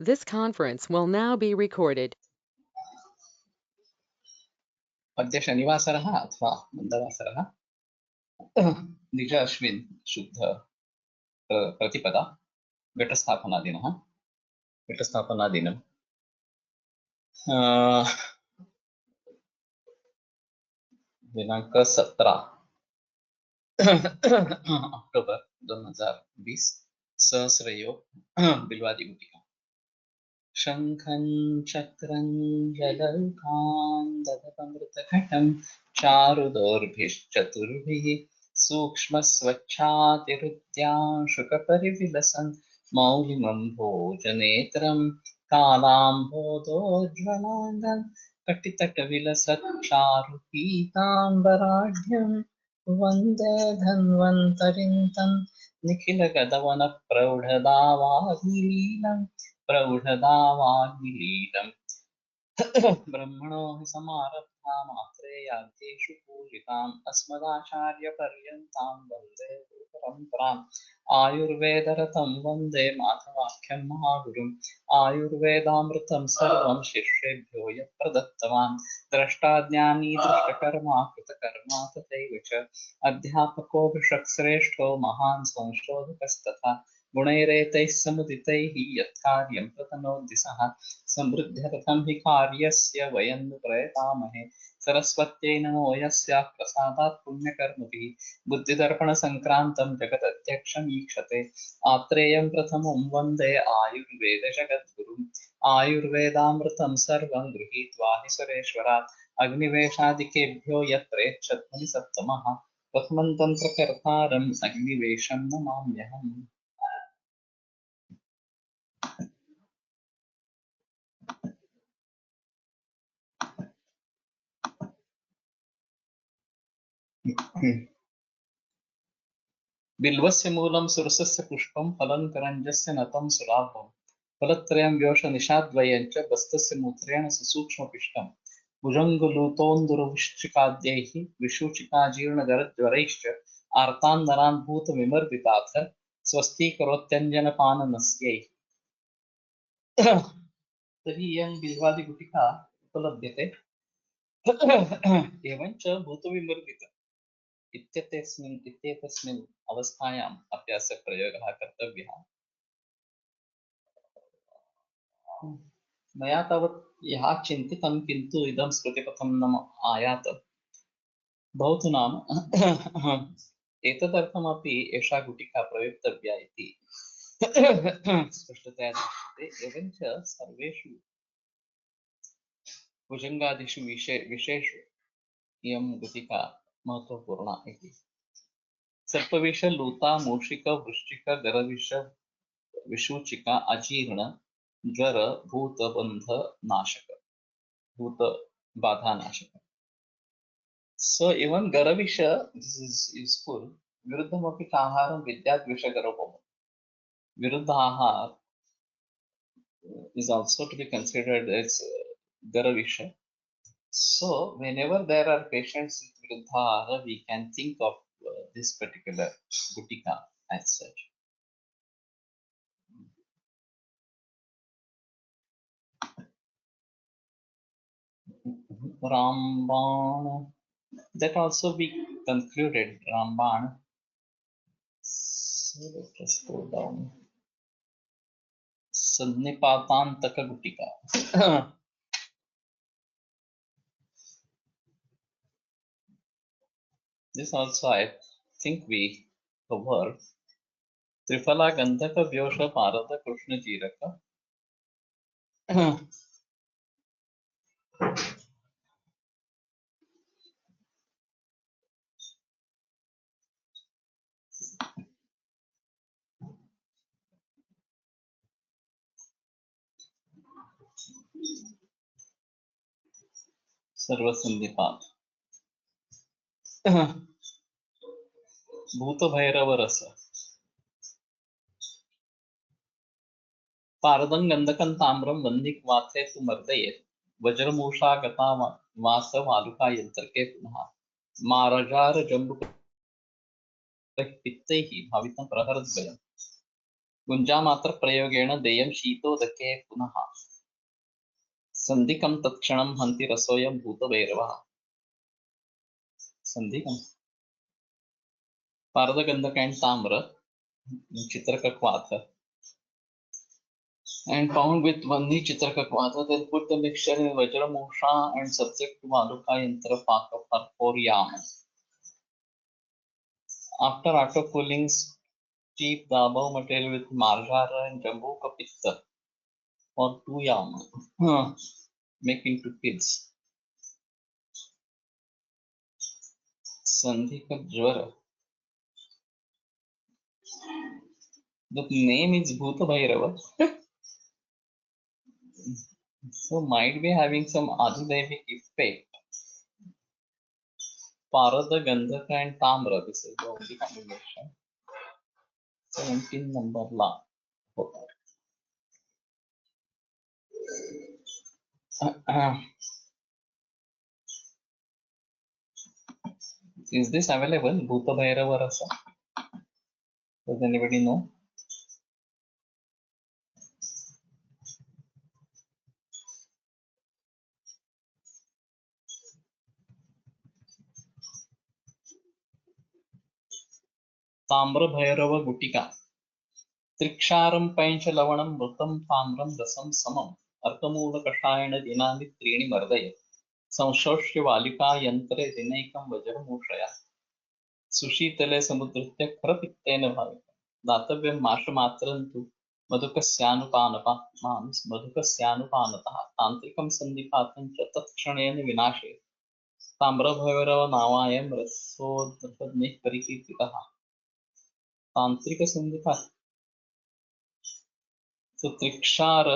This conference will now be recorded. अद्य शनिवासरः अथवा मन्दवासरः निज अश्विन् शुद्ध प्रतिपदा घटस्थापनादिनः घटस्थापनादिनं दिनांक 17 अक्टोबर 2020 सहस्रयोग बिल्वादिगुटिका शंखं चक्रं जलौकां दधतमृतघटं चारुदोर्भिश्चतुर्भिः सूक्ष्मस्वच्छातिरुद्यां शुकपरिविलसन् मौलिमं भोजनेत्रं कालाम्भोदोज्ज्वलाङ्गं कटितटविलसत् चारुपीताम्बराढ्यं वन्दे धन्वन्तरिं तं निखिलगदवनप्रौढदावाग्निलीलम् प्रौढदावाग्निलीलम् ब्रह्मणो हि समारब्धा मात्रेयाद्येषु पूजिताम् अस्मदाचार्यपर्यन्तां वन्दे गुरुपरम्पराम् आयुर्वेदरतं वन्दे माधवाख्यं महागुरुम् आयुर्वेदामृतं सर्वं शिष्येभ्यो यः प्रदत्तवान् द्रष्टाज्ञानी दृष्टकर्मा कृतकर्मा तथैव च अध्यापको विषक्श्रेष्ठो महान् संशोधकस्तथा गुणैरेतैः समुदितैः यत्कार्यं प्रतनोति सः समृद्ध्यर्थं हि कार्यस्य वयं नु प्रयतामहे सरस्वत्यै नमो यस्याः प्रसादात् पुण्यकर्मभिः बुद्धिदर्पणसङ्क्रान्तं जगदध्यक्षम् ईक्षते आत्रेयं प्रथमं वन्दे आयुर्वेदजगद्गुरुम् आयुर्वेदामृतं सर्वं गृहीत्वा हि सुरेश्वरात् अग्निवेशादिकेभ्यो यत्रेच्छत् सप्तमः प्रथमं तन्त्रकर्तारम् अग्निवेशं नमाम्यहम्। बिल्वस्य मूलं सुरसस्य पुष्पं फलं करञ्जस्य नतं सुलाभं फलत्रयं व्योष निशाद्वयं च बस्तस्य मूत्रेण सुसूक्ष्मपिष्टं भुजङ्गलूतोन्दुरवृश्चिकाद्यैः विषूचिकाजीर्णजरज्वरैश्च आर्तान् नरान् भूतविमर्दिताथ स्वस्तीकरोत्यञ्जनपाननस्यैः। तर्हि इयं बिल्वादिगुटिका उपलभ्यते। एवञ्च भूतविमर्दित इत्येतस्मिन् अवस्थायाम् अभ्यासप्रयोगः कर्तव्यः। मया तावत् यः चिन्तितं किन्तु इदं स्मृतिपथं न आयात। भवतु नाम एतदर्थमपि एषा गुटिका प्रयोक्तव्या इति स्पष्टतया दृश्यते। एवञ्च सर्वेषु भुजङ्गादिषु विषयेषु इयं गुटिका महत्त्वपूर्णा इति। सर्पविष लूता मूषिक वृश्चिक गरविष विषूचिका अजीर्ण ज्वर भूत बंध नाशक भूत बाधा नाशक. So even garavisha, this is useful. Viruddhamapi aharam vidyat vishagarupam. Viruddhahar is also to be considered as garavisha. So whenever there are patients with viruddhahara, we can think of this particular gutika as such. Rambana, that also we concluded Rambana. So let us go down. Sannipatantaka gutika. This also I think we covered. Trifala Gandhaka Vyosha Parada Krishna Jiraka. Sarvasandipat. Bhuta Bhairava Rasa. Paradam Gandhakan Tamram Vandik Vathe tu Mardayet. Vajramusha Gata Vasa Valuka Yantrake Punaha. Marajar Jambu Pittaihi Bhavitam Praharadvayam. गुञ्जामात्रप्रयोगेण देयं शीतोदके पुनः सन्धिकं तत्क्षणं हन्ति रसोऽयं भूतभैरवः. सन्धिकं पारदगन्धक and tamra, Chitrakak water, and pound with one Chitrakak water, then put the mixture in Vajramusha and subject to Maluka Yantra Paka for 4 yams. After auto cooling, steep the above material with marjara and jambuka pitta for 2 yams. Make into pills. Sandhika Jwara. The name is Bhuta Bhairava. So might be having some Adidevic effect. Parada, Gandhaka and Tamra. This is the only combination. 17 number la. Is this available? Bhuta Bhairava Rasa. Does anybody know? Tamra Bhairava Gutika. Triksharam Pancha Lavanam Mrutam Tamram Rasam Samam. Arkamula Kashayana Dinani Trini Mardaya. संशोष्य वालिका यंत्रे दिनैकं वज्रमूषया सुशीतले समुद्रस्य खरपित्तेन भावितं दातव्यं माशमात्रं तु मधुकस्यानुपानतः तान्त्रिकं सन्धिपातं च तत्क्षणेन विनाशे ताम्रभैरव नामायं रसोद्भवनिः परिकीर्तितः तान्त्रिकसन्धिपात so त्रिक्षार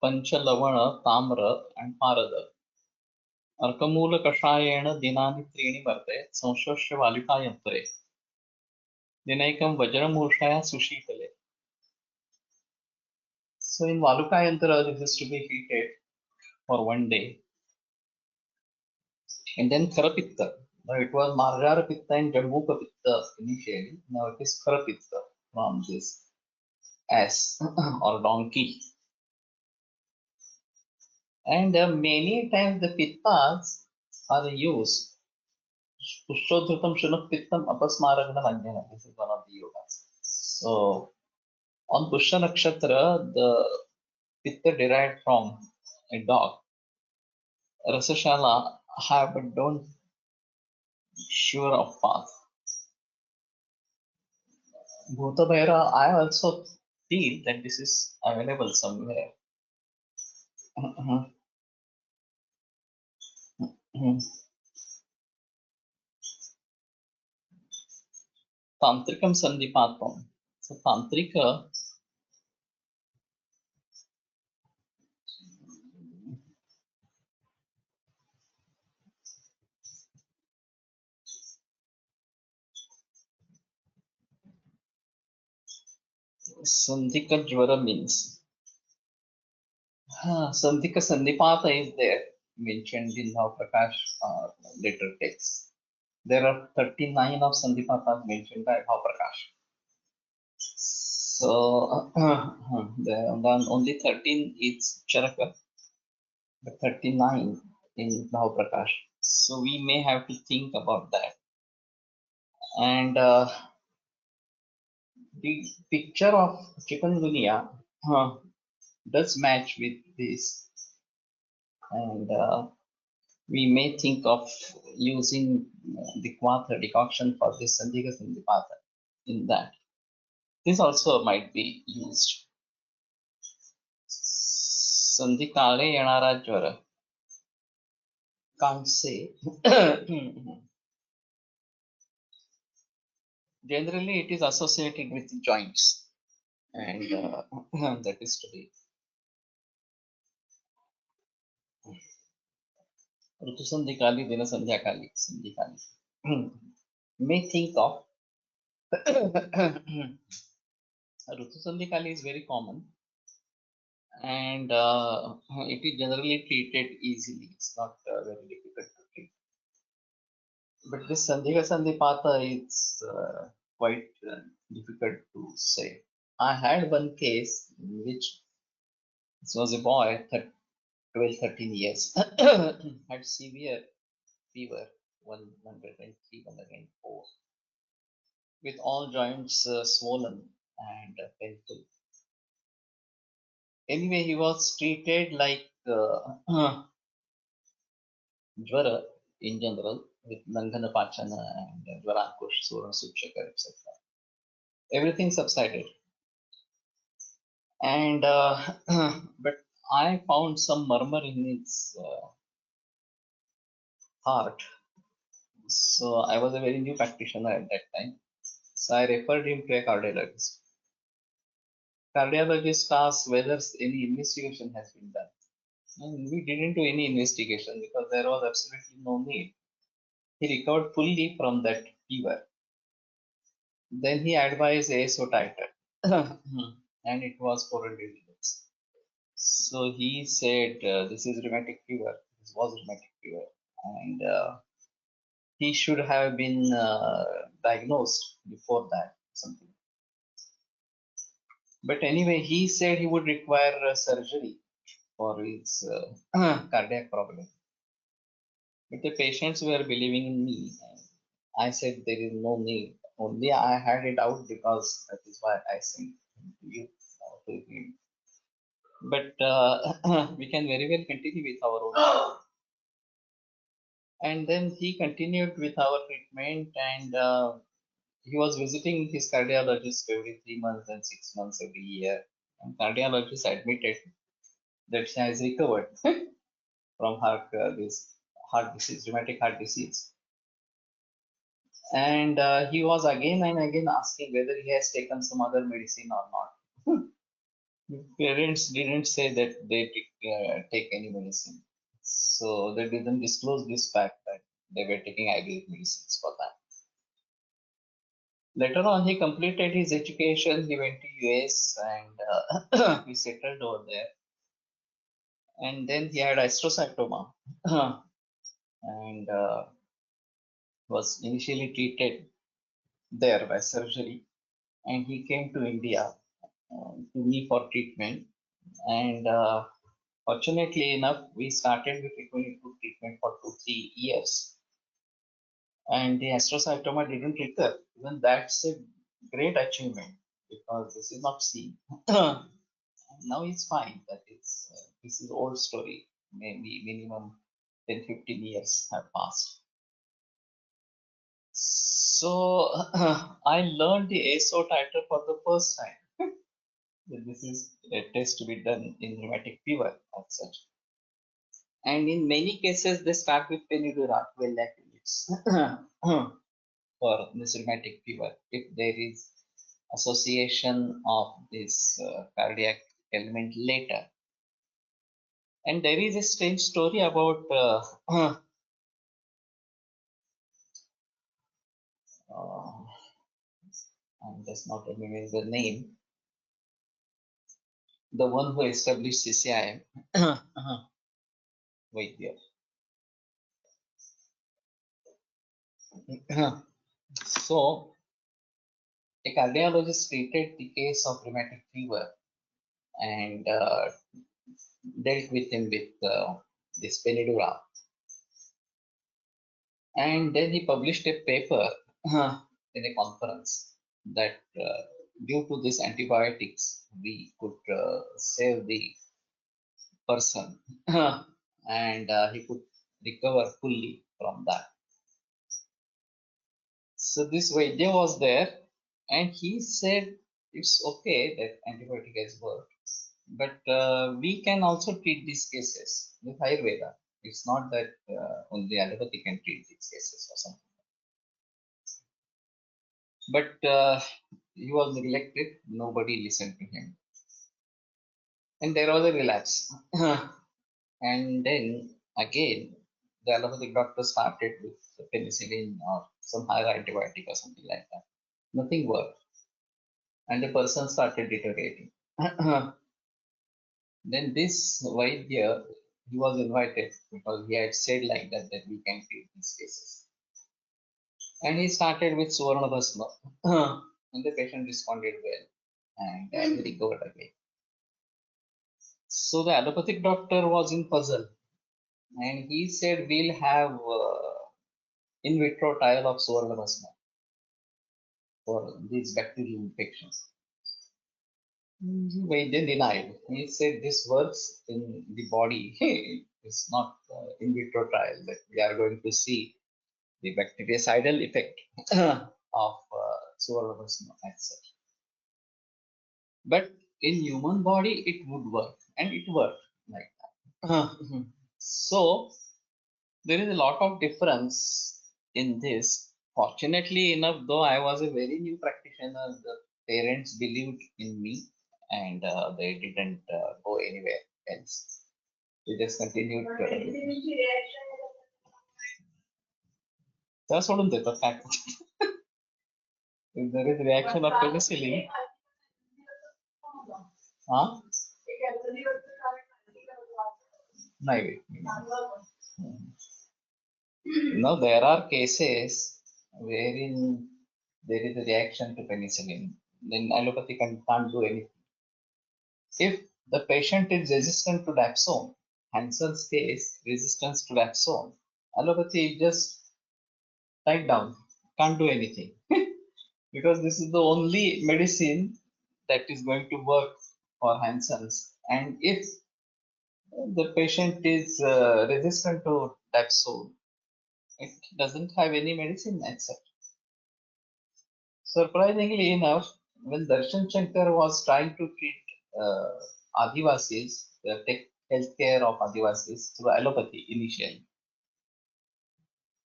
पंचलवण ताम्र and पारद अर्कमूल कषायेण दिनानि त्रीणि वर्ते संशोष्य वालिकायंत्रे दिनैकं वज्रमूषया सुशीतले. So in Valukayantra this is to be heated for 1 day. And then Kharapitta. Now it was Marjara Pitta and Jambuka Pitta initially. Now it is Kharapitta from this ass or donkey. And many times the pittas are used. Pushodhrutam Shunuk Pittam Apasmaragna Manjana. This is one of the yogas. So on Pushya Nakshatra, the pitta derived from a dog. Rasashala have but don't sure of path. Bhuta Bhaira, I also feel that this is available somewhere. Tantrikam Sandipatam. So Tantrika Sandhika Jvara means Sandhika Sandipata is there mentioned in Bhavaprakash later texts. There are 39 of Sandipatas mentioned by Bhavaprakash. So then only 13 is Charaka, but 39 in Bhavaprakash. So we may have to think about that. And the picture of chikungunya does match with this, and we may think of using the Kvata decoction for this Sandhika Sandipata in that. This also might be used. Sandhikale Yanara Jvara. Can't say. Generally, it is associated with joints, and that is to be. Rutusandhikali, Dinasandhyakali, Sandhikali. May think of Rutusandhikali is very common, and it is generally treated easily. It's not very difficult to treat. But this Sandhika Sandhipata is quite difficult to say. I had one case in which this was a boy, 12, 13 years, had severe fever, 103, 104, with all joints swollen and painful. Anyway, he was treated like Jwara in general with Nangana Pachana and Jwarankush, Suran Sukshakar, etc. Everything subsided. And but I found some murmur in his heart. So I was a very new practitioner at that time. So I referred him to a cardiologist. Cardiologist asked whether any investigation has been done. And we didn't do any investigation because there was absolutely no need. He recovered fully from that fever. Then he advised ASO titer, and it was 400 units. So he said, "This is rheumatic fever. This was rheumatic fever, and he should have been diagnosed before that, something." But anyway, he said he would require surgery for his cardiac problem. But the patients were believing in me. And I said there is no need. Only I had it out because that is why I sent him to you. To him. But we can very well continue with our own. And then he continued with our treatment, and he was visiting his cardiologist every 3 months and 6 months every year. And cardiologist admitted that she has recovered from her this heart disease, rheumatic heart disease. And he was again and again asking whether he has taken some other medicine or not. Parents didn't say that they take any medicine, so they didn't disclose this fact that they were taking Ayurvedic medicines for that. Later on, he completed his education. He went to US and he settled over there. And then he had astrocytoma and was initially treated there by surgery. And he came to India to me for treatment. And fortunately enough, we started with equally good treatment for 2, 3 years. And the astrocytoma didn't recur. Even that's a great achievement because this is not seen. Now it's fine. That is, this is old story. Maybe minimum 10, 15 years have passed. So I learned the ASO title for the first time. This is a test to be done in rheumatic fever as such. And in many cases, they start with Penidura, 12 lakh units for this rheumatic fever. If there is association of this cardiac element later. And there is a strange story about I'm just not remembering the name, the one who established CCIM. Wait there. So, a cardiologist treated the case of rheumatic fever and dealt with him with this Penidura. And then he published a paper in a conference that due to these antibiotics, we could save the person and he could recover fully from that. So this Vaidya was there and he said it's okay that antibiotic has worked, but we can also treat these cases with Ayurveda. It's not that only allopathy can treat these cases or something. But he was neglected, nobody listened to him. And there was a relapse. And then again, the allopathic doctor started with penicillin or some higher antibiotic or something like that. Nothing worked. And the person started deteriorating. Then this Vaidya, he was invited because he had said like that, that we can treat these cases. And he started with Suvarna Bhasma. And the patient responded well. and he recovered again. So the allopathic doctor was in puzzle, and he said we'll have in vitro trial of Suvarnabhasma for these bacterial infections. Vaidya denied. He said this works in the body. It's not in vitro trial that we are going to see the bactericidal effect of Suvarnabhasma as such. But in human body, it would work, and it worked like that. So there is a lot of difference in this. Fortunately enough, though I was a very new practitioner, the parents believed in me, and they didn't go anywhere else. They just continued. त्या सोडून देतात काय. If there is reaction of penicillin, huh? नाही. No, there are cases wherein there is a reaction to penicillin. Then allopathy can't do anything. If the patient is resistant to dapsone, Hansen's case, resistance to dapsone, allopathy just tied down, can't do anything. Because this is the only medicine that is going to work for Hansen's. And if the patient is resistant to dapsone, it doesn't have any medicine except. Surprisingly enough, when Darshan Shankar was trying to treat Adivasis, take healthcare of Adivasis through allopathy initially,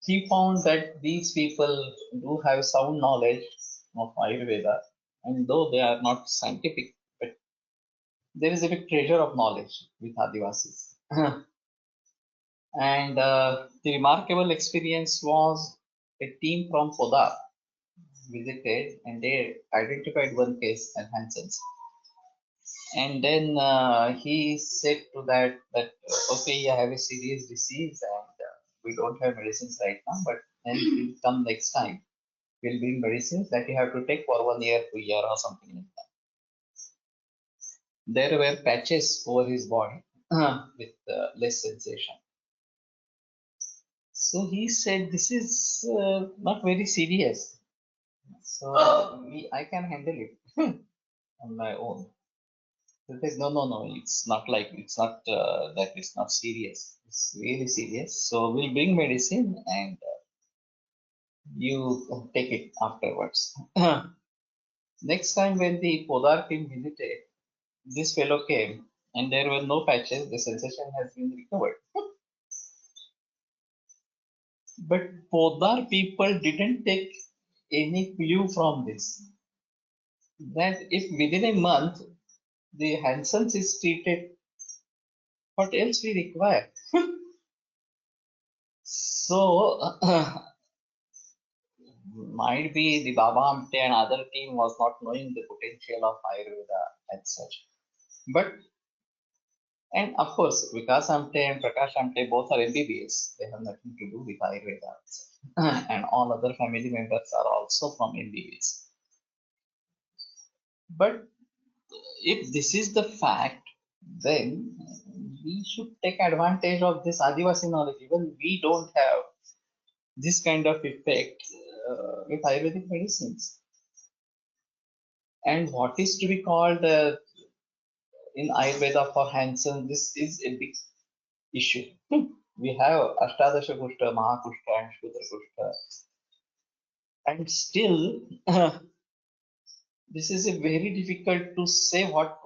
he found that these people do have sound knowledge of Ayurveda, and though they are not scientific, but there is a big treasure of knowledge with Adivasis. And the remarkable experience was a team from Podar visited and they identified one case at Hansen's. And then he said to that okay, I have a serious disease and we don't have medicines right now, but then we'll come next time. We'll bring medicines that you have to take for 1 year, 2 year, or something like that. There were patches over his body with less sensation. So he said, this is not very serious. So I can handle it on my own. He said, no, it's not like, it's not that it's not serious. It's really serious. So we'll bring medicine and you take it afterwards. Next time when the Podar team visited, this fellow came and there were no patches. The sensation has been recovered. But Podar people didn't take any clue from this. That if within a month the Hansen's is treated, what else we require? So might be the Baba Amte and other team was not knowing the potential of Ayurveda as such. But and of course, Vikas Amte and Prakash Amte both are MBBS. They have nothing to do with Ayurveda. And all other family members are also from MBBS. But if this is the fact, then we should take advantage of this Adivasi knowledge. Even we don't have this kind of effect with Ayurvedic medicines. And what is to be called in Ayurveda for Hansen, this is a big issue. We have Ashtadasha Kushta, Mahakushta, and Shudra Kushta. And still, this is a very difficult to say what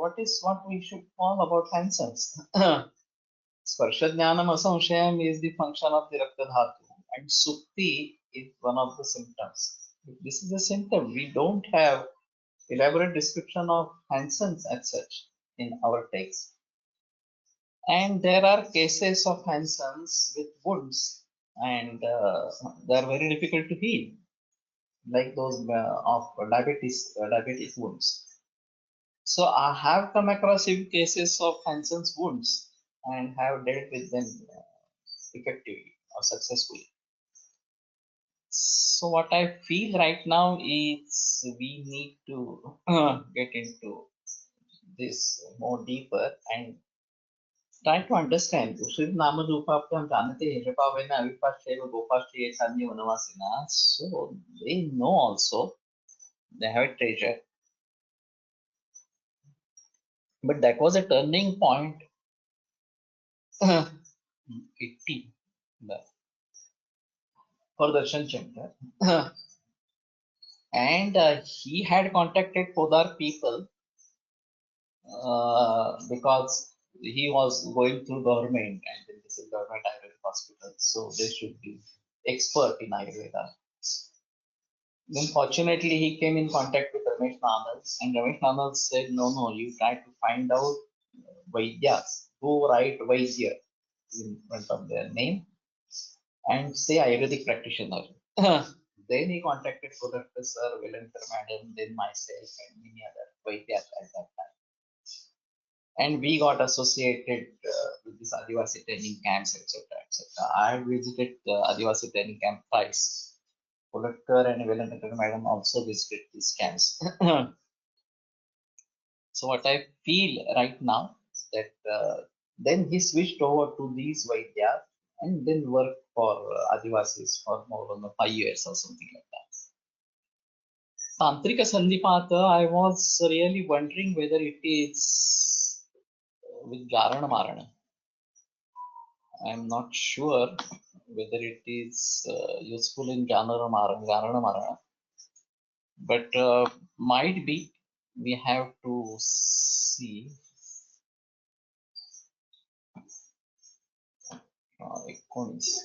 we should call about Hansen's. Sparsha Jnanam Asamshayam is the function of the Rakta Dhatu, and Sukti is one of the symptoms. This is a symptom. We don't have elaborate description of Hansen's as such in our text. And there are cases of Hansen's with wounds, and they are very difficult to heal, like those of diabetic wounds. So I have come across few cases of Hansen's wounds and have dealt with them effectively or successfully. So what I feel right now is we need to get into this more deeper and try to understand. Ushid Namadupapta Janate Hirapavena Avipasheva Gopashi Sanya Vanavasina. So they know also they have a treasure. But that was a turning point 80 for Darshan Chandra. And he had contacted Podar people because he was going through government and then this is government Ayurvedic hospital, so they should be expert in Ayurveda. Then fortunately he came in contact with Ramesh Nanal and Ramesh Nanal said, no, you try to find out Vaidyas who write Vaidya in front of their name and say Ayurvedic practitioner. Then he contacted Kodakar sir, Velankar madam, then myself and many other Vaidyas at that time. And we got associated with this Adivasi training camps, etc. etc. I had visited the Adivasi training camp twice. Kodakar and Velankar madam also visited these camps. So what I feel right now that then he switched over to these Vaidyas and then worked for Adivasis for more than 5 years or something like that. Tantrika Sandipata, I was really wondering whether it is with Garana Marana. I'm not sure whether it is useful in Garana Marana, but might be. We have to see. Economies.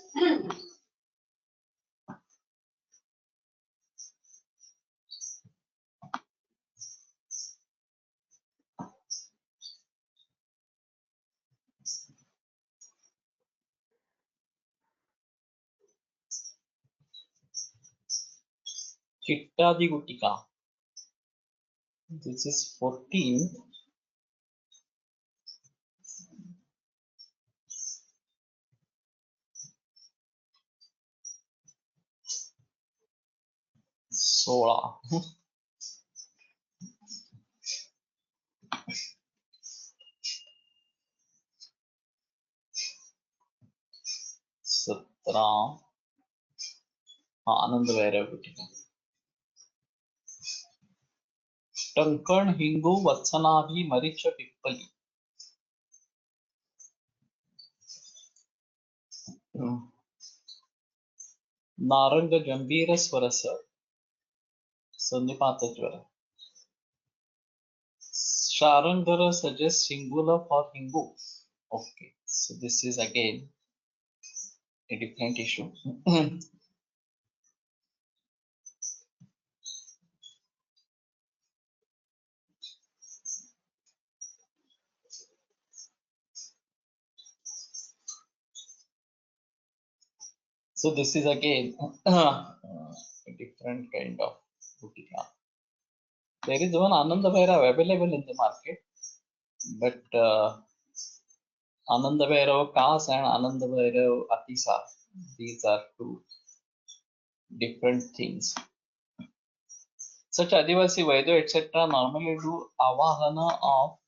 Chittadi Guttika. This is 14. Sola. Satra. Anand Vairav Guttika. Tankan Hingu Vatsanabhi Maricha Pippali. Naranga Jambira Swarasa. Sandipata Jwara. Sharangara suggests singular for Hingu. Okay, so this is again a different issue. So this is again a different kind of Guttika. There is one Ananda Bhairav available in the market, but Ananda Bhairav Kas and Ananda Bhairav Atisa, these are two different things. Such Adivasi Vaidya etc. normally do Avahana of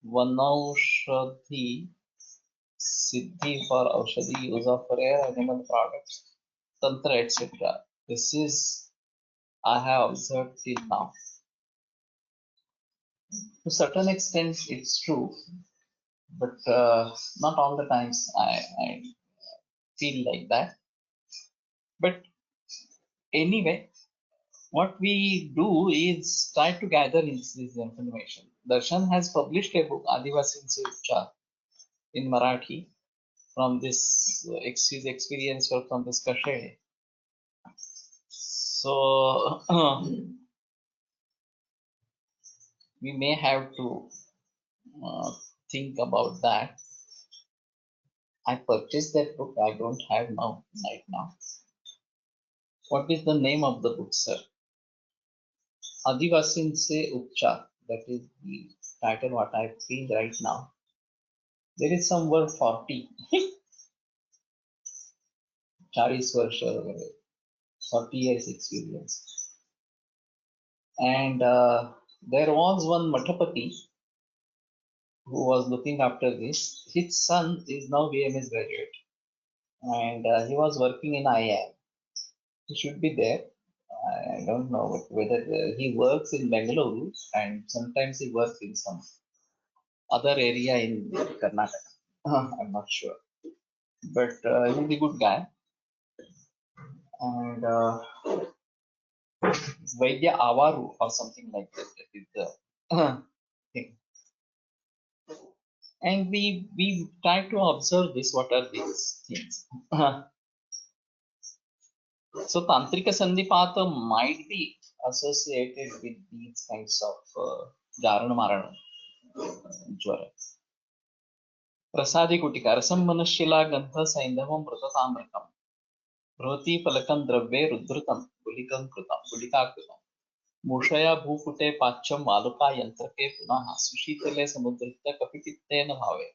Vanaushadhi Siddhi for Aushadhi use of rare animal products, Tantra etc. This is I have observed till now. To a certain extent, it's true, but not all the times I feel like that. But anyway, what we do is try to gather this information. Darshan has published a book, Adivasi Uchar, in Marathi, from this his experience or from this Kashay. So we may have to think about that. I purchased that book. I don't have now right now. What is the name of the book, sir? Adivasin Se Upchar. That is the title what I feel right now. There is some word 40. 40 वर्ष वगैरह. 40 years experience. And there was one Mathapati who was looking after this. His son is now BMS graduate, and he was working in IIM. He should be there. I don't know whether he works in Bangalore and sometimes he works in some other area in Karnataka. I'm not sure, but he's a good guy. And Vaidya Avaru or something like that. That is the thing. And we try to observe this. What are these things? So Tantrika Sandipata might be associated with these kinds of Dharana Marana, Jwara. Prasadi Kutika, Rasam Manashila Gantha Saindhavam Pratatamritam, Roti Palakam Dravye Rudrutam, Bulikam Krutam, Bulika Krutam, Mushaya Bhufute Pacham Maluka Yantrake Punaha, Sushitale Samudrita Kapititena Bhave.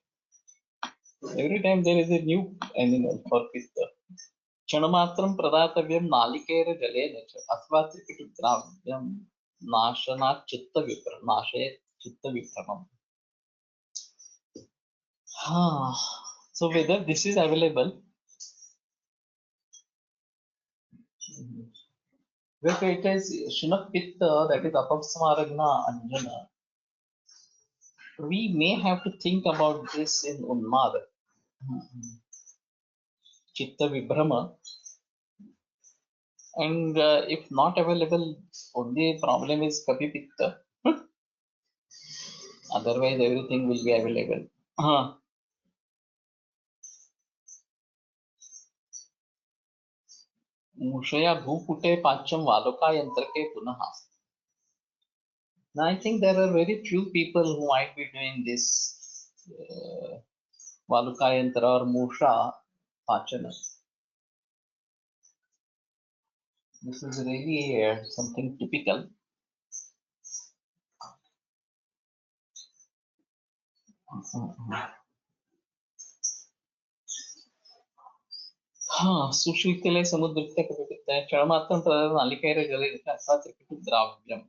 Every time there is a new animal for Pitta. क्षणमात्रं प्रदातव्यं नालिकेर जलेन च अथवा त्रिपिटुद्राव्यं नाशनात् चित्तविभ्रमं नाशयेत् चित्तविभ्रमम्. So whether this is available, whether it is Shunak Pitta, that is Apapsamaragna Anjana, we may have to think about this in Unmada. Chitta Vibhrama, and if not available, only problem is Kapi Pitta. Otherwise, everything will be available. Mushaya Bhupute Pacham Valoka Yantrake Punaha. Now, I think there are very few people who might be doing this Valuka Yantra or Musha Pachana. This is really something typical. Sushritile Samudrita Kapita, Charamatan Nalikara Jalita, Dravyam.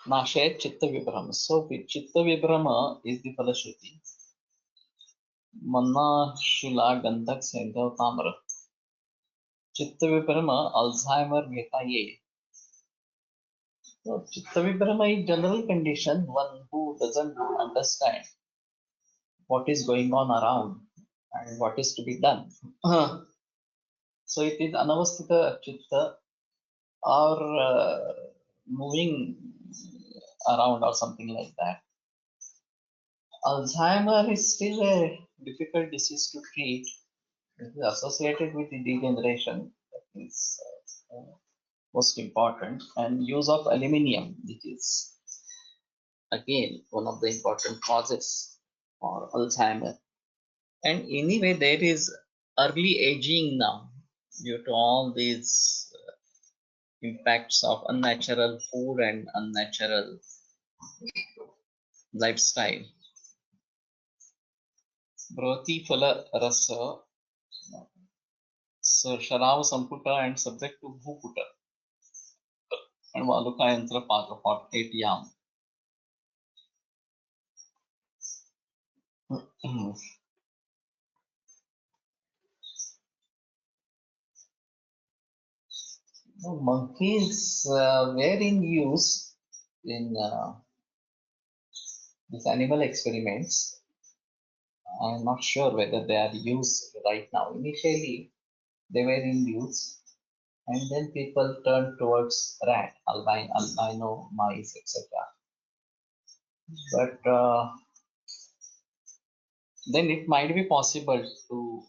Nashet Chitta Vibhrama. So, Chitta Vibhrama is the Falashruti. Manna Shila Gandak Sendha Tamra. Chitta Vibhrama, Alzheimer Geta Ye. So, Chitta Vibhrama is general condition, one who doesn't understand what is going on around and what is to be done. So it is Anavastita Chitta or moving around or something like that. Alzheimer is still a difficult disease to treat. It is associated with the degeneration. That is most important. And use of aluminium, which is again one of the important causes for Alzheimer. And anyway, there is early aging now due to all these impacts of unnatural food and unnatural lifestyle. Broti Phala Rasa, so Sharav Samputa and subject to Bhuputa and Valuka Yantra Patra 48 Yam. Monkeys were in use in these animal experiments. I'm not sure whether they are used right now. Initially, they were in use, and then people turned towards rat, albino mice, etc. But then it might be possible to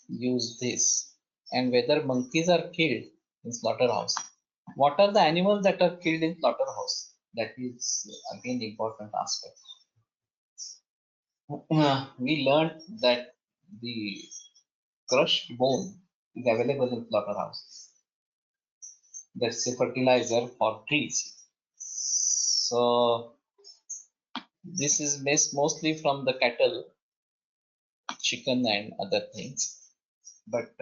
use this. And whether monkeys are killed in slaughterhouse. What are the animals that are killed in slaughterhouse? That is again important aspect. We learned that the crushed bone is available in slaughterhouse. That's a fertilizer for trees. So this is mostly from the cattle, chicken and other things. but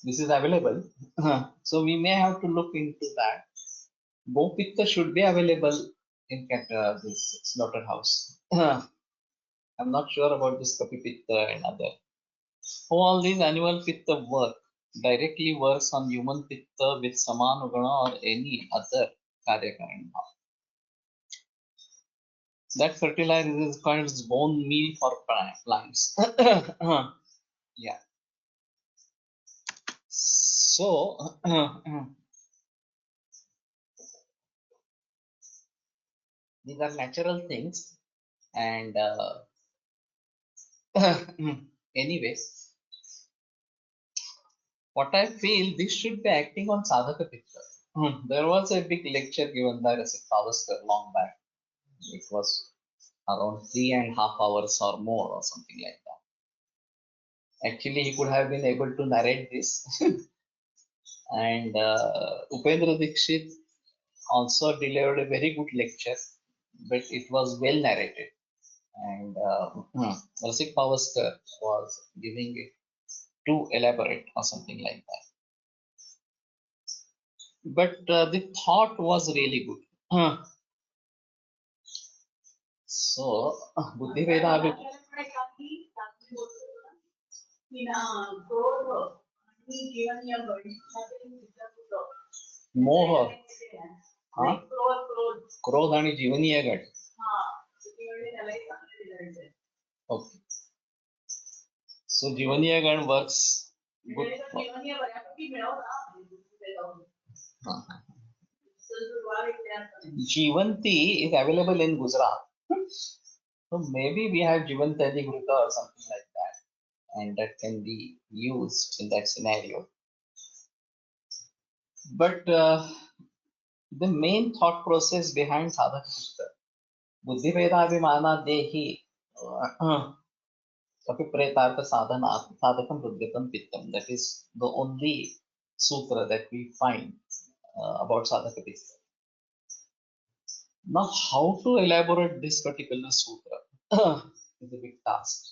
this is available. So we may have to look into that. Gopitta should be available in this slaughterhouse. I'm not sure about this Kapipitta and other. All these animal pitta work directly works on human pitta with samanugana or any other karyakarana. That fertilizer is called bone meal for plants. Yeah. So these are natural things, and anyways, what I feel this should be acting on sadhaka pitta. There was a big lecture given by Rasik Pavaskar long back. It was around 3.5 hours or more, or something like that. Actually, he could have been able to narrate this. And Upendra Dikshit also delivered a very good lecture, but it was well narrated. And Rasik Pavaskar was giving it too elaborate or something like that. But the thought was really good. So, Buddhi Veda मोह हाँ क्रोध आणि जीवनीय गट okay so Jivaniya gana works good Jivanti is available in Gujarat. So maybe we have Jivantadi Gurta or something like that, and that can be used in that scenario. But the main thought process behind Sadhaka Pushta, Buddhi Vedabhimana Dehi Kapipretartha Sadhana Sadhakam Rudgatam Pittam. That is the only sutra that we find about Sadhaka Pitta. Now, how to elaborate this particular sutra is a big task.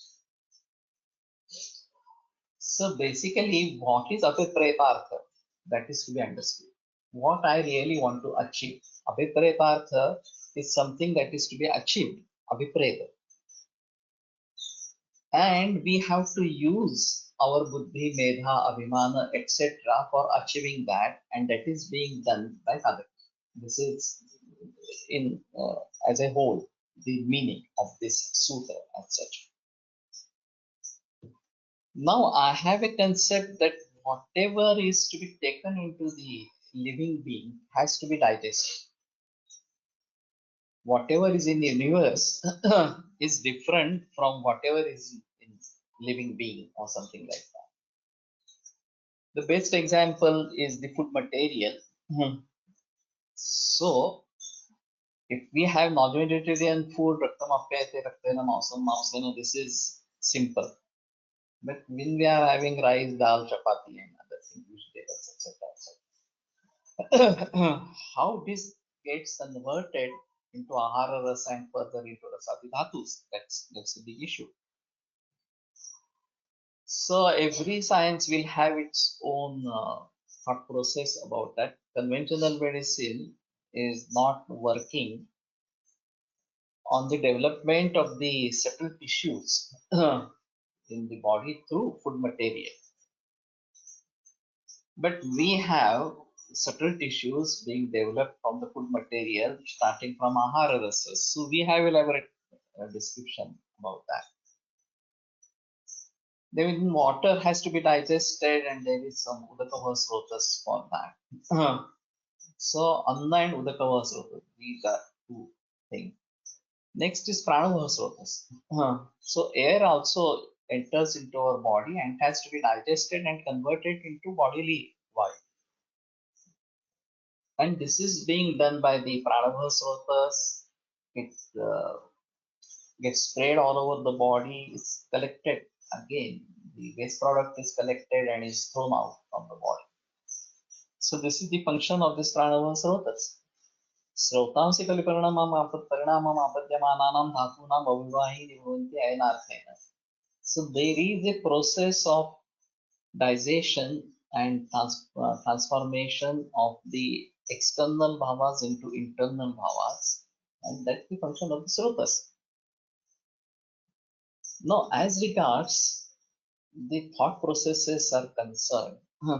So basically, what is Apipretartha? That is to be understood. What I really want to achieve. Abhipretartha is something that is to be achieved. Abhipreta. And we have to use our buddhi, medha, abhimana, etc. for achieving that, and that is being done by others. This is in as a whole the meaning of this sutra as such. Now I have a concept that whatever is to be taken into the living being has to be digested. Whatever is in the universe is different from whatever is in living being or something like that. The best example is the food material. So if we have non-vegetarian food, this is simple. But when we are having rice, dal, chapati, and other things, vegetables, etc., how this gets converted into ahara rasa and further into rasadi dhatus? That's a big issue. So every science will have its own thought process about that. Conventional medicine is not working on the development of the subtle tissues in the body through food material. But we have subtle tissues being developed from the food material starting from ahara rasas. So we have elaborate description about that. Then water has to be digested, and there is some udakava srotas for that. So anna and udakava srotas, these are two things. Next is pranava srotas. So air also enters into our body and has to be digested and converted into bodily vayu. And this is being done by the pranava srotas. It gets sprayed all over the body. It's collected again. The waste product is collected and is thrown out from the body. So this is the function of this pranava srotas. Srotansi kaliparinamam परिणामम आपद्यमानानां धातूनां अविवाहि निभवन्ति अयनार्थेन. So there is a process of digestion and transformation of the external bhavas into internal bhavas, and that's the function of the srotas. Now, as regards the thought processes are concerned,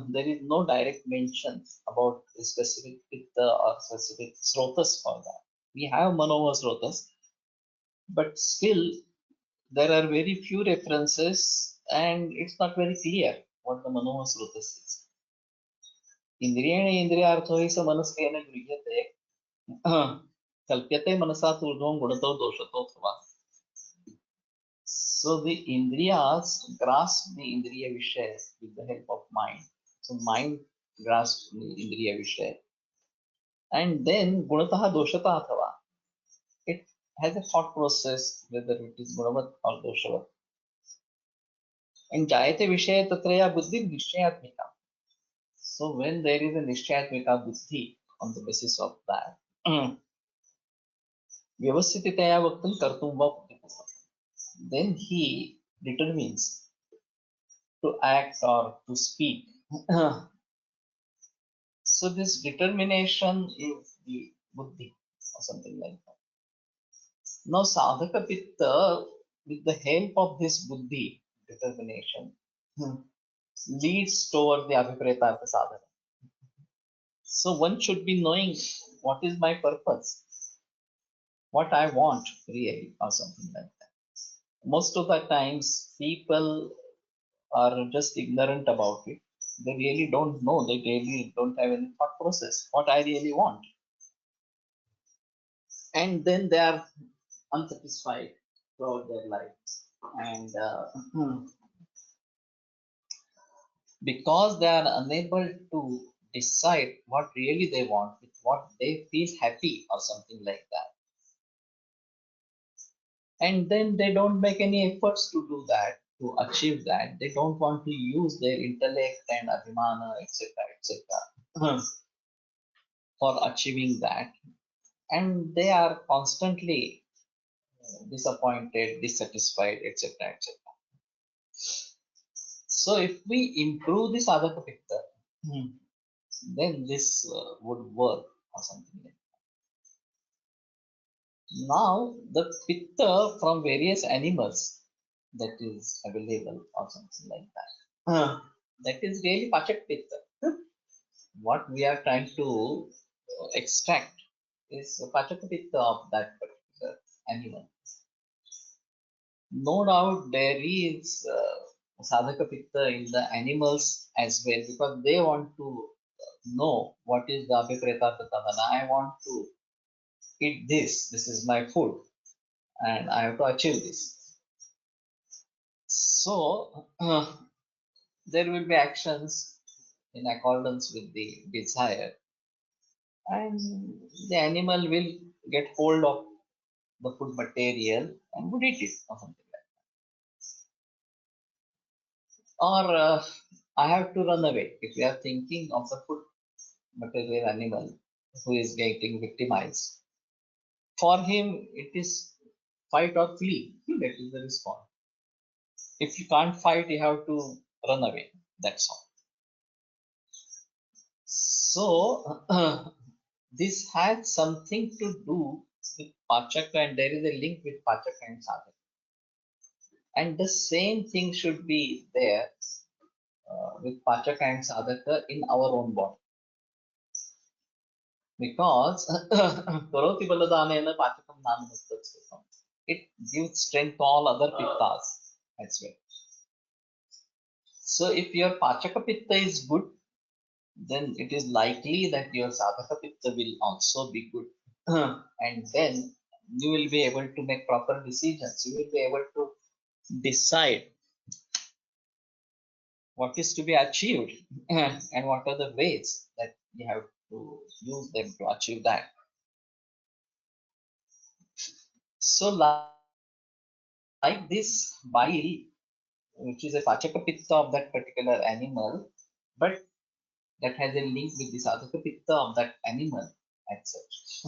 there is no direct mention about the specific pitta or specific srotas for that. We have manova srotas, but still there are very few references and it's not very clear what the manova srotas is. इंद्रियेण इंद्रियार्थो हि स मनस्केन गृह्यते कल्प्यते मनसा ऊर्ध्वं गुणतो दोषतोऽथवा. So the indriyas grasp the indriya vishaya with the help of mind. So mind grasps the indriya vishaya. And then gunataha doshata athava. It has a thought process whether it is gunavat or doshavat. And jayate vishaya tatraya buddhi nishchayatmika. So when there is a nishchayatmika buddhi on the basis of that, vyavasititaya vaktam kartum va buddhi. Then he determines to act or to speak. So this determination is the buddhi or something like that. Now sadhaka pitta, with the help of this buddhi determination, leads toward the abhipretartha sadhana. So one should be knowing what is my purpose, what I want really, or something like that. Most of the times people are just ignorant about it. They really don't know, they really don't have any thought process, what I really want. And then they are unsatisfied throughout their lives. And because they are unable to decide what really they want, with what they feel happy or something like that. And then they don't make any efforts to do that, to achieve that. They don't want to use their intellect and abhimana, etc., for achieving that. And they are constantly disappointed, dissatisfied, etc., etc. So if we improve this adhaka pitta, then this would work or something like that. Now the pitta from various animals that is available or something like that. That is really pachak pitta. What we are trying to extract is pachak pitta of that particular animal. No doubt there is sadhaka pitta in the animals as well, because they want to know what is the abhipreta sadhana. I want to eat this, this is my food, and I have to achieve this. So there will be actions in accordance with the desire, and the animal will get hold of the food material and would eat it or something like that. Or I have to run away. If we are thinking of the food material animal who is getting victimized, for him it is fight or flee. That is the response. If you can't fight, you have to run away. That's all. So this has something to do with Pachaka, and there is a link with Pachaka and Sadhaka. And the same thing should be there with Pachaka and Sadhaka in our own body. Because Karoti Baladanena Pachakam Namamustatsukam. It gives strength to all other pittas as well. So if your Pachaka Pitta is good, then it is likely that your Sadhaka Pitta will also be good. And then you will be able to make proper decisions. You will be able to decide what is to be achieved and what are the ways that you have to use them to achieve that. So like this bile, which is a Pachaka Pitta of that particular animal, but that has a link with the Sadhaka Pitta of that animal as such.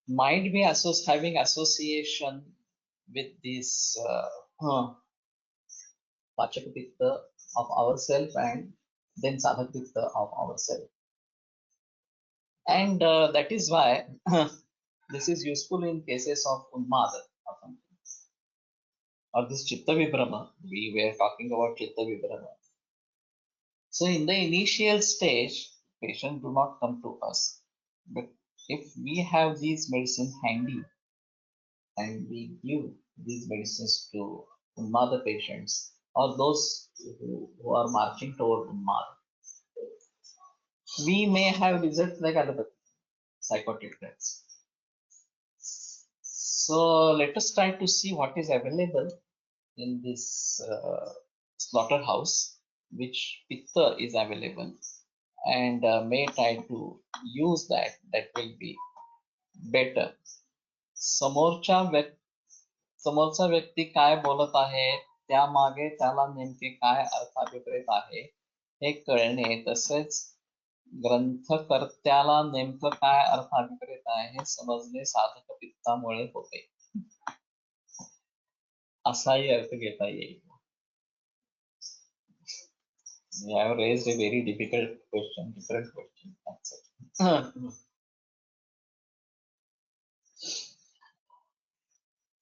Might be having association with this Pachaka Pitta of ourselves and then Sadhakritta of ourselves. And that is why this is useful in cases of Unmada or something. Or this Chitta Vibrama, we were talking about Chitta Vibrama. So in the initial stage, patients do not come to us. But if we have these medicines handy and we give these medicines to Unmada patients or those who are marching toward Unmada, we may have results like allopathy, psychotic drugs. So let us try to see what is available in this slaughterhouse, which pitta is available, and may try to use that. That will be better. समोरच्या व्यक् समोरचा व्यक्ती काय बोलत आहे त्यामागे त्याला नेमके काय अर्थाभिप्रेत आहे हे कळणे, तसेच ग्रंथकर्त्याला नेमकं काय अर्थाभिप्रेत आहे हे समजणे साधक पित्तामुळे होते, असाही अर्थ घेता येईल. You have raised a very difficult question, different question.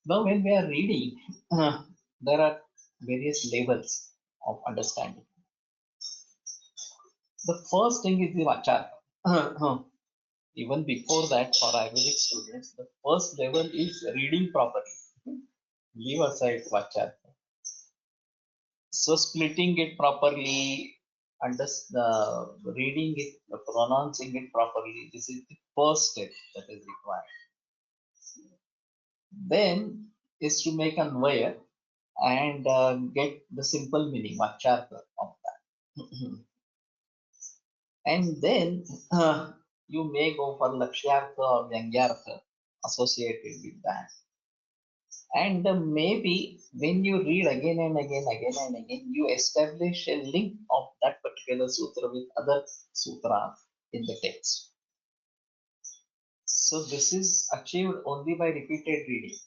Now, when we are reading, there are various levels of understanding. The first thing is the vachar. Even before that, for Ayurvedic students, the first level is reading properly. Leave aside vachar. So splitting it properly, reading it, pronouncing it properly, this is the first step that is required. Then is to make anvaya and get the simple meaning, vachartha of that. And then you may go for lakshyartha or vyangyartha associated with that. And maybe when you read again and again, you establish a link of that particular sutra with other sutras in the text. So this is achieved only by repeated reading.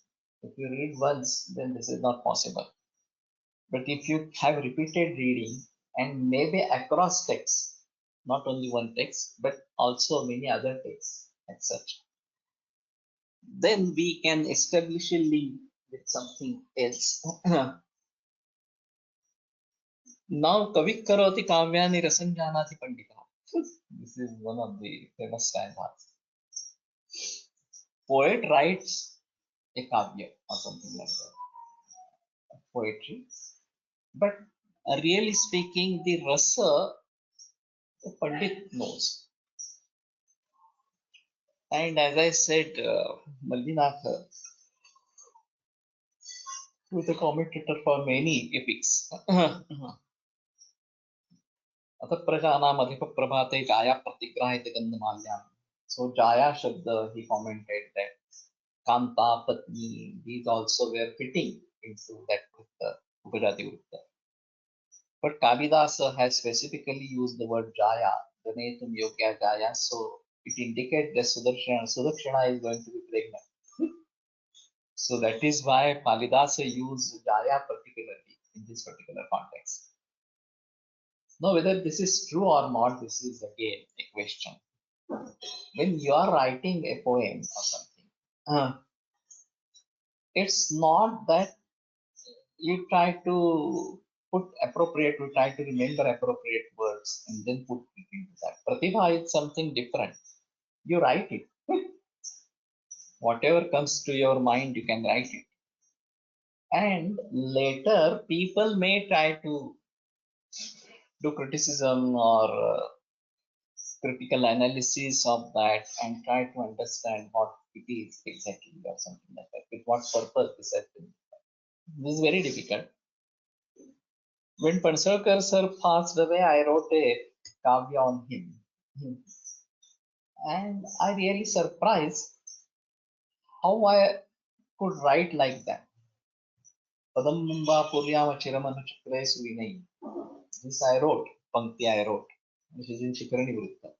If you read once, then this is not possible. But if you have repeated reading and maybe across texts, not only one text, but also many other texts and such, then we can establish a link with something else. Now, Kavik Karoti Kavyani Rasanjanati Pandita. This is one of the famous stanzas. Poet writes a kavya or something like that, poetry. But really speaking, the rasa, the Pandit knows. And as I said, Malvinath, who is a commentator for many epics, अथ प्रजानाम अधिप प्रभाते गाया प्रतिग्राहित गंधमाल्याम. So Jaya Shabda, he commented that Kanta, Patni, these also were fitting into that Upajati Vrutta. But Kalidasa has specifically used the word Jaya, Ganetum Yogya Jaya, so it indicates that Sudakshana is going to be pregnant. So that is why Kalidasa used Jaya particularly in this particular context. Now, whether this is true or not, this is again a question. When you are writing a poem or something, it's not that you try to try to remember appropriate words and then put it into that. Pratibha is something different. You write it. Whatever comes to your mind, you can write it. And later, people may try to do criticism or critical analysis of that and try to understand what it is exactly or something like that. With what purpose this has been. This is very difficult. When Pansarkar sir passed away, I wrote a kavya on him. And I really surprised how I could write like that. Padam Mumba Puryama Chiramanu Chakre Suvinai. This I wrote, Pankti I wrote. This is in Shikarani Vrutta.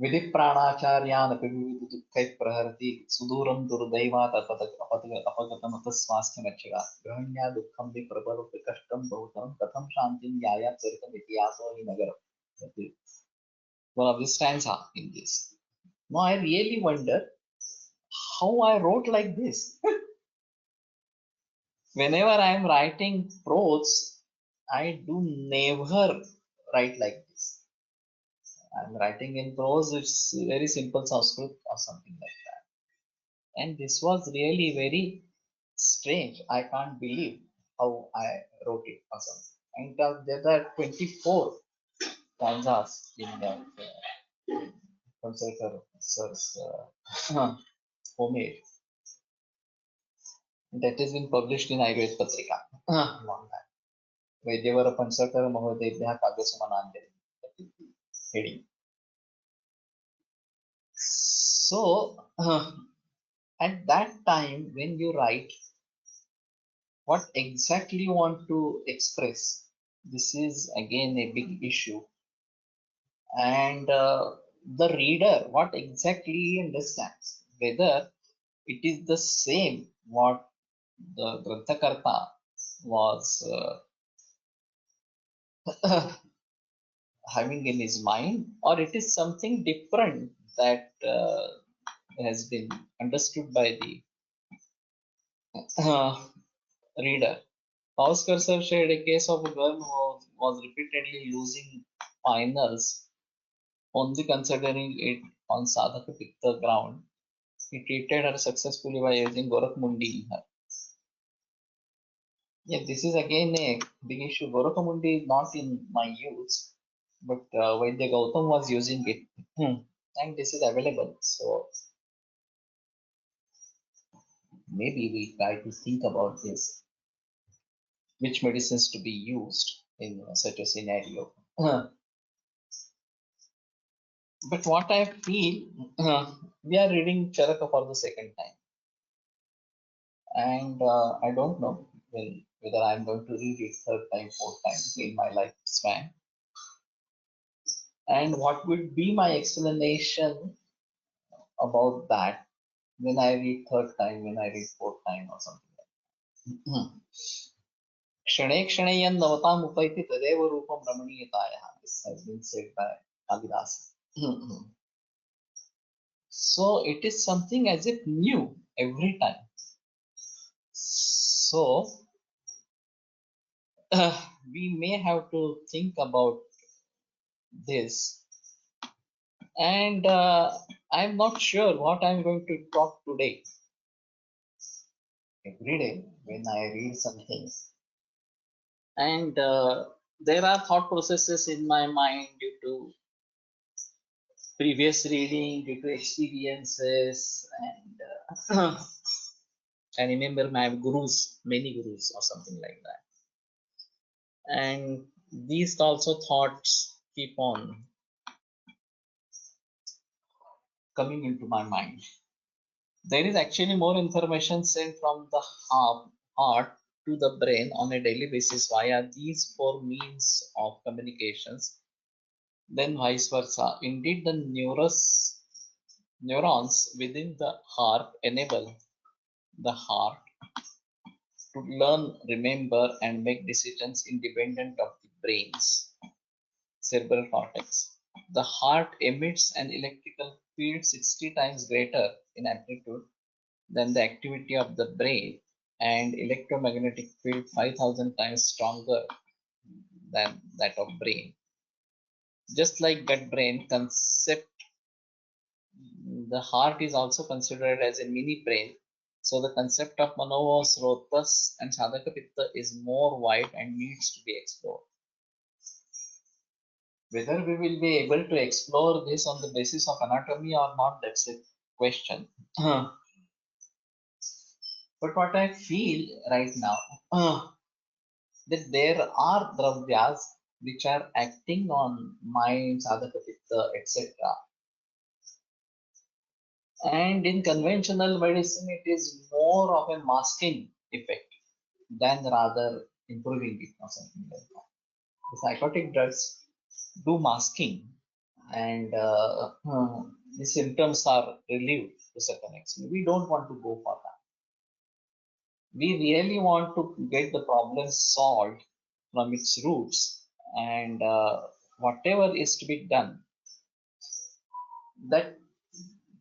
विधिप्राणाचार्यानपि विविध दुःखैः प्रहरति सुदूरं दुर्दैवात् अपगतमतः स्वास्थ्यमच्छगा गृहण्या दुःखं विप्रबलति कष्टं बहुतरं कथं शान्तिं यायात् चरितमिति यातो हि नगरम्. That is one of the stanza in this. Now I really wonder how I wrote like this. Whenever I am writing prose, I do never write like this. I'm writing in prose, it's very simple Sanskrit or something like that. And this was really very strange. I can't believe how I wrote it or something. And there are 24 stanzas in that Panchakar sir's homage. That has been published in Ayurveda Patrika long time. वैद्यवर पंचकर महोदयेभ्यः काव्यसुमनाञ्जलि. That is the heading. So at that time when you write what exactly you want to express, this is again a big issue. And the reader, what exactly he understands, whether it is the same what the Grantakarta was having in his mind, or it is something different that has been understood by the reader. Pauskar sir shared a case of a girl who was repeatedly losing finals, only considering it on Sadhaka Pitta ground. He treated her successfully by using Gorakhmundi in her. Yeah, this is again a big issue. Gorakhmundi is not in my use, but Vaidya Gautam was using it. And this is available. So maybe we try to think about this, which medicines to be used in such a scenario. But what I feel, we are reading Charaka for the second time, and I don't know whether I'm going to read it third time, fourth time in my lifespan, and what would be my explanation about that when I read third time, when I read fourth time, or something like that. क्षणे क्षणे यन्नवतामुपैति तदेव रूपं रमणीयतायाः. This has been said by Kalidas. So it is something as if new every time. So we may have to think about this, and I'm not sure what I'm going to talk today. Every day when I read something, and there are thought processes in my mind due to previous reading, due to experiences, and I remember my gurus, many gurus, or something like that. And these also thoughts keep on coming into my mind. There is actually more information sent from the heart to the brain on a daily basis via these four means of communications, then vice versa. Indeed, the neurons within the heart enable the heart to learn, remember, and make decisions independent of the brain's cerebral cortex. The heart emits an electrical field 60 times greater in amplitude than the activity of the brain, and electromagnetic field 5,000 times stronger than that of brain. Just like gut brain concept, the heart is also considered as a mini brain. So the concept of Manovas, Rotas, and Sadhaka Pitta is more wide and needs to be explored. Whether we will be able to explore this on the basis of anatomy or not, that's a question. But what I feel right now, that there are dravyas which are acting on mind, sadhaka pitta, etc. And in conventional medicine, it is more of a masking effect than rather improving it or something like that. The psychotic drugs do masking, and the symptoms are relieved to a certain extent. We don't want to go for that. We really want to get the problem solved from its roots, and whatever is to be done, that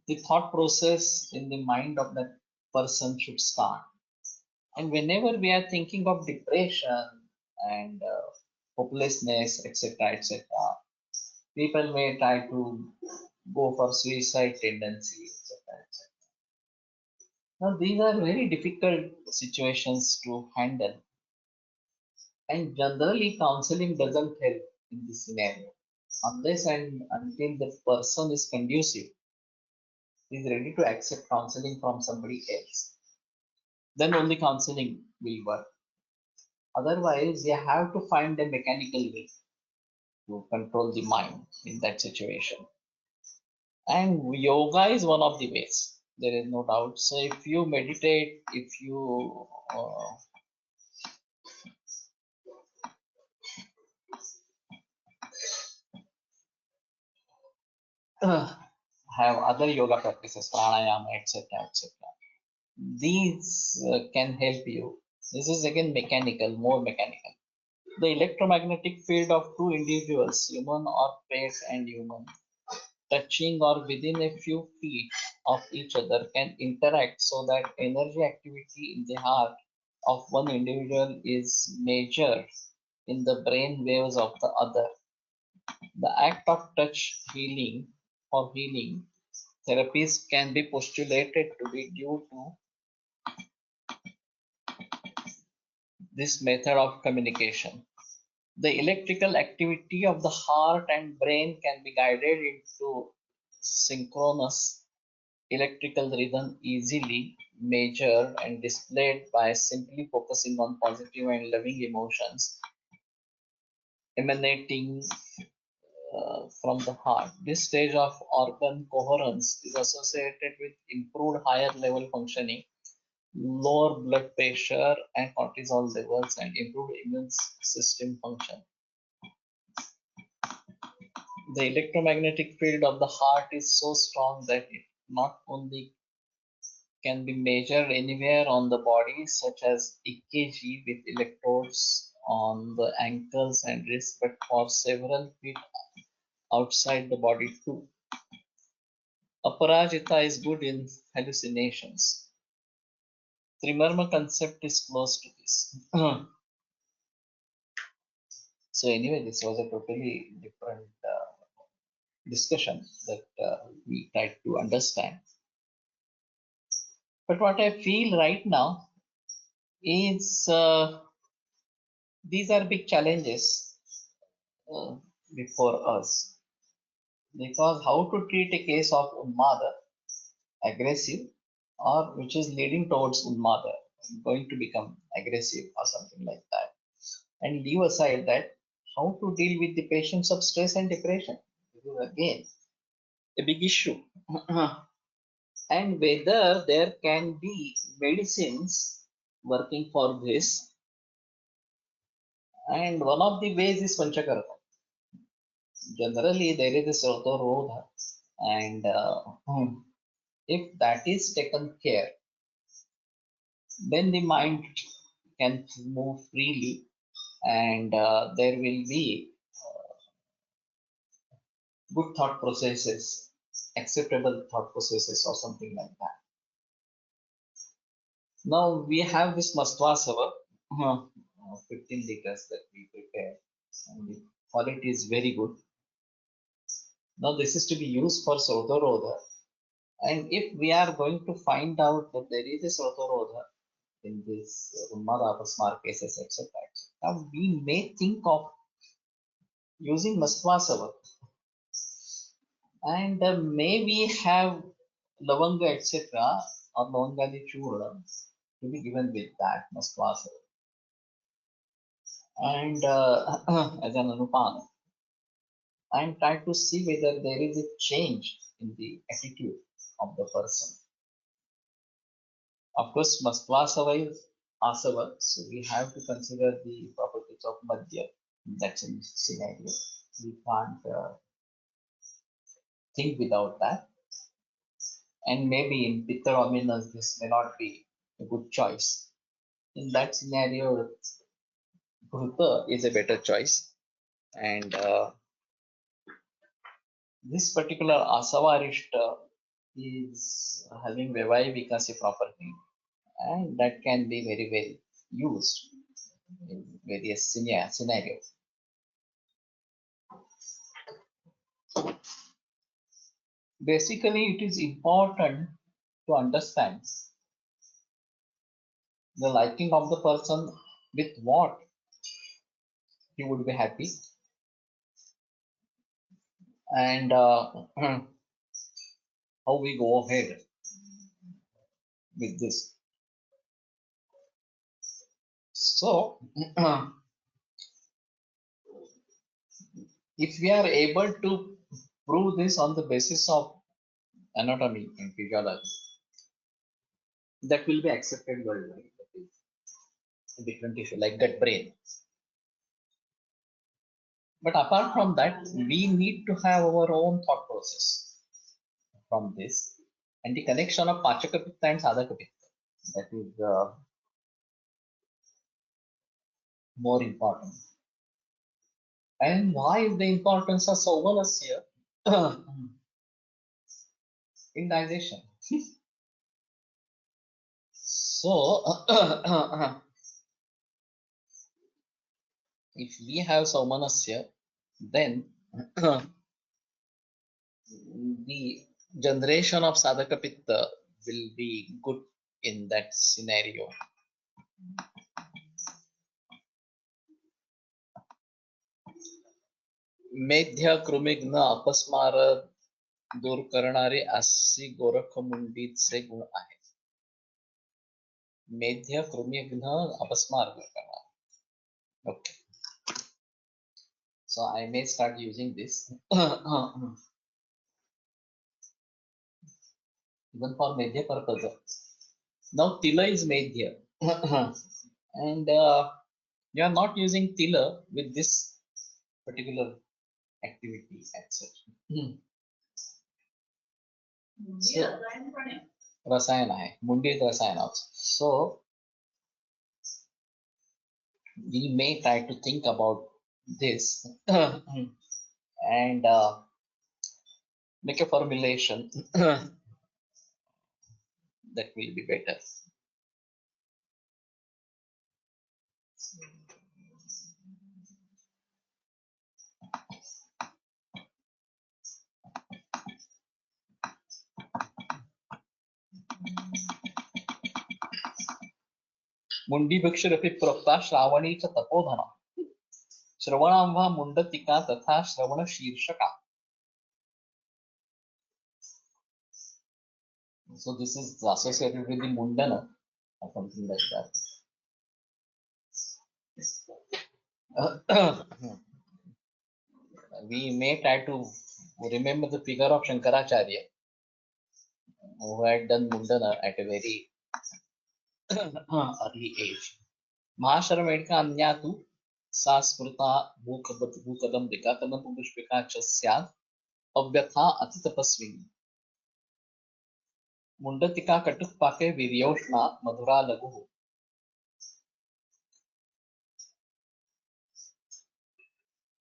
the thought process in the mind of that person should start. And whenever we are thinking of depression and hopelessness, etc., etc., people may try to go for suicide tendency, etc., etc. Now, these are very difficult situations to handle, and generally, counseling doesn't help in this scenario unless and until the person is conducive, is ready to accept counseling from somebody else. Then only counseling will work. Otherwise, you have to find a mechanical way to control the mind in that situation. And yoga is one of the ways. There is no doubt. So if you meditate, if you have other yoga practices, pranayama, etc., etc., these can help you. This is again mechanical, more mechanical. The electromagnetic field of two individuals, human or pet and human, touching or within a few feet of each other can interact so that energy activity in the heart of one individual is measured in the brain waves of the other. The act of touch healing or healing therapies can be postulated to be due to this method of communication. The electrical activity of the heart and brain can be guided into synchronous electrical rhythm easily measured and displayed by simply focusing on positive and loving emotions emanating from the heart. This stage of organ coherence is associated with improved higher level functioning, lower blood pressure and cortisol levels, and improved immune system function. The electromagnetic field of the heart is so strong that it not only can be measured anywhere on the body, such as EKG with electrodes on the ankles and wrists, but for several feet outside the body too. Aparajita is good in hallucinations. Trimarma concept is close to this. So anyway, this was a totally different discussion that we tried to understand. But what I feel right now is these are big challenges uh, before us, because how to treat a case of Unmada, aggressive, or which is leading towards Unmada, going to become aggressive or something like that, and leave aside that how to deal with the patients of stress and depression. This is again a big issue. And whether there can be medicines working for this, and one of the ways is Panchakarma. Generally, there is a Srotorodha, and if that is taken care, then the mind can move freely, and there will be good thought processes, acceptable thought processes, or something like that. Now we have this Mastvasava, 15 liters that we prepare, and the quality is very good. Now this is to be used for Srotorodha, and if we are going to find out that there is a Srotorodha in this Ummada Apasmar cases, etc., now we may think of using Mastvasava, and maybe have Lavanga, etc., or Lavangadi Churna to be given with that Mastvasava, and as an Anupana, and try to see whether there is a change in the attitude of the person. Of course, Mastvasava is Asava, so we have to consider the properties of Madhya in that scenario. We can't think without that. And maybe in Pitta dominance, this may not be a good choice. In that scenario, Bhuta is a better choice. And this particular Asavarishta is having Vivai Vikasi property, and that can be very well used in various scenarios. Basically, it is important to understand the liking of the person with what he would be happy, and how we go ahead with this. So, if we are able to prove this on the basis of anatomy and physiology, that will be accepted worldwide. That is a different issue, like gut brain. But apart from that, we need to have our own thought process from this, and the connection of Pachaka Pitta and Sadhaka Pitta. That is more important. And why is the importance of Saumanas here? In digestion. So, if we have Saumanasya, then the generation of Sadhaka Pitta will be good in that scenario. मेध्य कृमिघ्न अपस्मार दूर करणारे अशी गोरखमुंडीचे गुण आहेत. मेध्य कृमिघ्न अपस्मार दूर करणारे. Okay. So I may start using this. Even for Medhya purpose. Now Tila is Medhya. And you are not using Tila with this particular activity as such. So, Rasayan hai. Mundi is Rasayan also. So we may try to think about this and make a formulation that will be better. मुंडीभिक्षुरपि प्रोक्ता श्रावणी च तपोधना श्रवणांवा मुंडतिका तथा श्रवण शीर्षका. So this is associated with the mundana or something like that. We may try to remember the figure of Shankaracharya who had done mundana at a very early age. महाशरमेणका अन्यातु सा स्मृता भूकदम दिकाकदम पुष्पिका च स्यात् अव्यथा अति तपस्विनी. मुंडतिका कटुक्पाके वीर्योष्णा मधुरा लघु.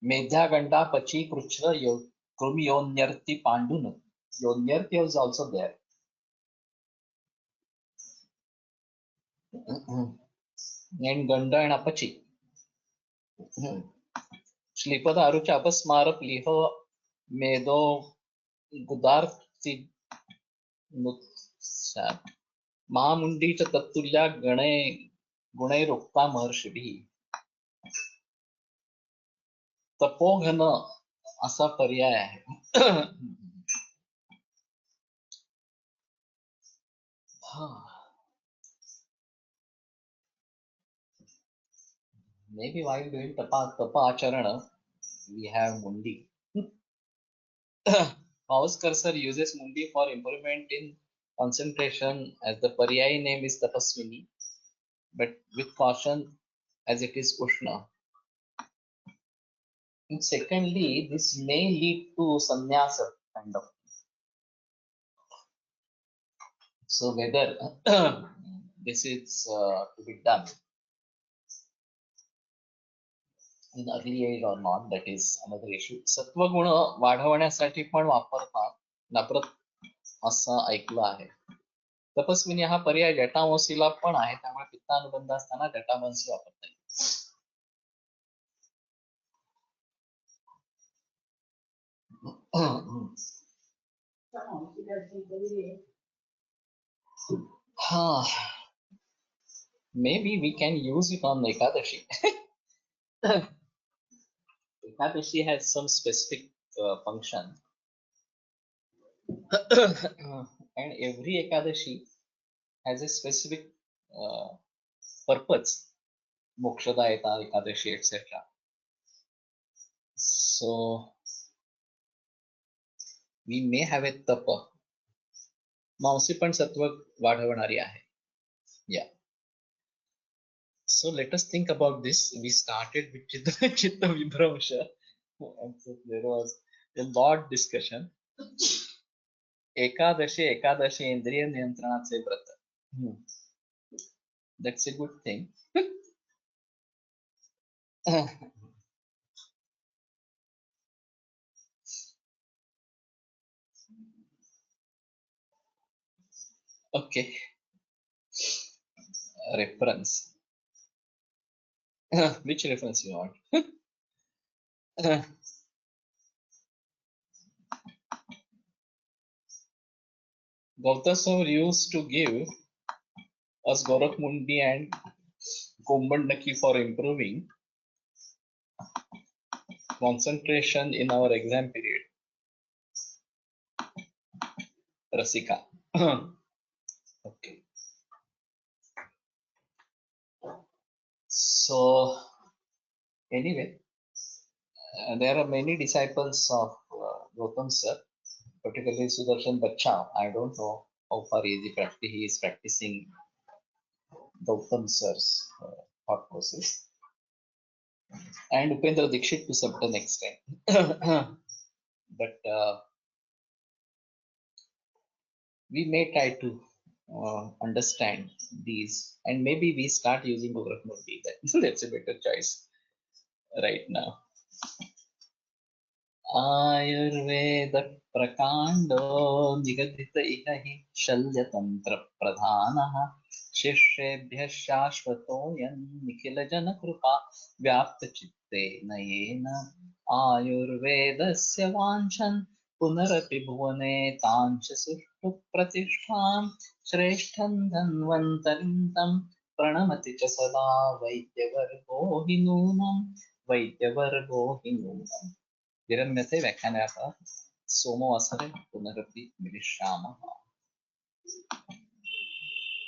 मेध्यागंडा पची कृच्छ कृमि योन्यर्ति पांडुन. Yonyarti is also there. And Ganda and Apache. Shlipad Arucha Apasmara Pliho Medo Gudarti Nutsa Mahamundi Tatulya Gunay Rukta Maharshibi. तपोघन असा पर्याय आहे. Maybe while doing tapa acharana, we have mundi. Mouse cursor uses mundi for improvement in concentration as the paryay name is tapaswini, but with caution as it is ushna. And secondly, this may lead to sannyasa kind of. So whether this is to be done in early age or not, that is another issue. सत्वगुण वाढवण्यासाठी पण वापरतात नप्रत असं ऐकलं आहे. तपस्विनी हा पर्याय जटामसीला पण आहे, त्यामुळे पित्तानुबंध असताना जटामसी वापरता येईल. Maybe we can use it on Ekadashi. Ekadashi has some specific function. And every Ekadashi has a specific purpose. Mokshadayata, Ekadashi, etc. So we may have a tapa. मांसी पण सत्व वाढवणारी आहे. Yeah. So let us think about this. We started with Chitta Vibhramsha. There was a lot discussion. Ekadashi इंद्रिय नियंत्रणाचे व्रत. That's a good thing. Okay. Reference. Which reference you want? Gautasur used to give us Gorak Mundi and Kumbandaki for improving concentration in our exam period. Rasika. Okay. So anyway, there are many disciples of Gautam sir, particularly Sudarshan Bachcha. I don't know how far he is practicing Gautam sir's thought process. And Upendra Dikshit to certain extent. But we may try to understand these, and maybe we start using Gorak Murti. That's a better choice right now. Ayurveda प्रकांडो निगदित इह हि शल्यतंत्र प्रधानः शिष्येभ्यः शाश्वतोऽयं निखिल जन कृपा व्याप्त चित्तेन येन आयुर्वेदस्य वाञ्छन् पुनरपि भुवने तांच सुष्ठु प्रतिष्ठां श्रेष्ठं धन्वन्तरिं तं प्रणमति च सदा वैद्यवर्गो हि नूनं वैद्यवर्गो हि नूनम्. विरम्यते व्याख्यानार्थः सोमवासरे पुनरपि मिलिष्यामः.